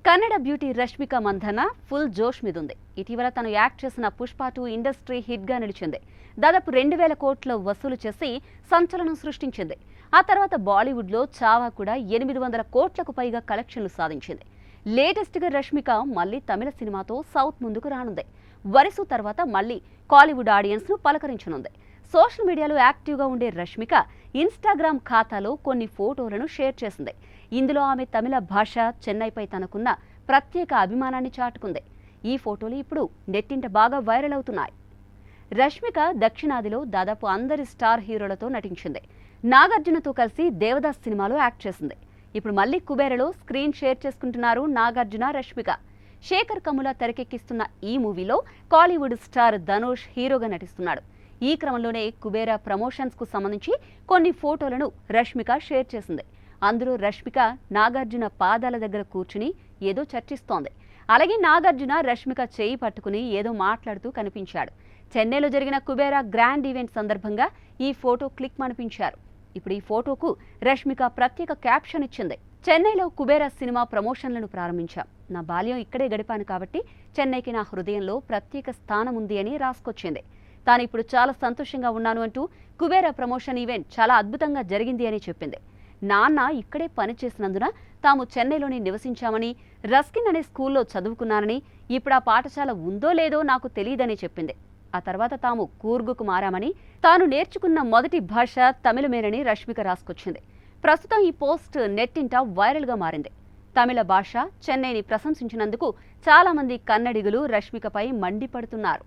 Kannada beauty Rashmika Mandanna full జోష్ మీదుంది. ఇటీవల తను యాక్ట్ చేసిన పుష్ప 2 ఇండస్ట్రీ హిట్ గా నిలిచింది. దాదాపు 2000 కోట్ల వసూలు చేసి సంచలనం సృష్టించింది. ఆ తర్వాత బాలీవుడ్ లో చావా కూడా 800 కోట్లకు పైగా కలెక్షన్లు సాధించింది. లేటెస్ట్ గా రష్మిక మళ్ళీ తమిళ సినిమాతో సౌత్ ముందుకు రానుంది. వరుస తర్వాత మళ్ళీ కాలీవుడ్ ఆడియన్స్ ను పలకరించనుంది. సోషల్ మీడియాలో యాక్టివ్గా ఉండే రష్మిక ఇన్స్టాగ్రామ్ ఖాతాలో కొన్ని ఫోటోలను షేర్ చేసింది. ఇందులో ఆమె తమిళ భాష, చెన్నైపై తనకున్న ప్రత్యేక అభిమానాన్ని చాటుకుంది. ఈ ఫోటోలు ఇప్పుడు నెట్టింట బాగా వైరల్ అవుతున్నాయి. రష్మిక దక్షిణాదిలో దాదాపు అందరి స్టార్ హీరోలతో నటించింది. నాగార్జునతో కలిసి దేవదాస్ సినిమాలో యాక్ట్ చేసింది. ఇప్పుడు మళ్ళీ కుబేరలో స్క్రీన్ షేర్ చేసుకుంటున్నారు నాగార్జున, రష్మిక. శేఖర్ కమ్ముల తెరకెక్కిస్తున్న ఈ మూవీలో కాలీవుడ్ స్టార్ ధనుష్ హీరోగా నటిస్తున్నాడు. ఈ క్రమంలోనే కుబేరా ప్రమోషన్స్ కు సంబంధించి కొన్ని ఫోటోలను రష్మిక షేర్ చేసింది. అందులో రష్మిక నాగార్జున పాదాల దగ్గర కూర్చుని ఏదో చర్చిస్తోంది. అలాగే నాగార్జున రష్మిక చేయి పట్టుకుని ఏదో మాట్లాడుతూ కనిపించాడు. చెన్నైలో జరిగిన కుబేరా గ్రాండ్ ఈవెంట్ సందర్భంగా ఈ ఫోటో క్లిక్ మనిపించారు. ఇప్పుడు ఈ ఫోటోకు రష్మిక ప్రత్యేక క్యాప్షన్ ఇచ్చింది. చెన్నైలో కుబేరా సినిమా ప్రమోషన్లను ప్రారంభించాం. నా బాల్యం ఇక్కడే గడిపాను కాబట్టి చెన్నైకి నా హృదయంలో ప్రత్యేక స్థానం ఉంది అని రాసుకొచ్చింది. తాను ఇప్పుడు చాలా సంతోషంగా ఉన్నాను అంటూ కుబేరా ప్రమోషన్ ఈవెంట్ చాలా అద్భుతంగా జరిగింది అని చెప్పింది. నాన్న ఇక్కడే పనిచేసినందున తాము చెన్నైలోనే నివసించామని, రస్కిన్ అనే స్కూల్లో చదువుకున్నానని, ఇప్పుడు ఆ పాఠశాల ఉందో లేదో నాకు తెలియదని చెప్పింది. ఆ తర్వాత తాము కూర్గుకు మారామని, తాను నేర్చుకున్న మొదటి భాష తమిళమేనని రష్మిక రాసుకొచ్చింది. ప్రస్తుతం ఈ పోస్ట్ నెట్టింట వైరల్గా మారింది. తమిళ భాష, చెన్నైని ప్రశంసించినందుకు చాలా మంది కన్నడిగులు రష్మికపై మండిపడుతున్నారు.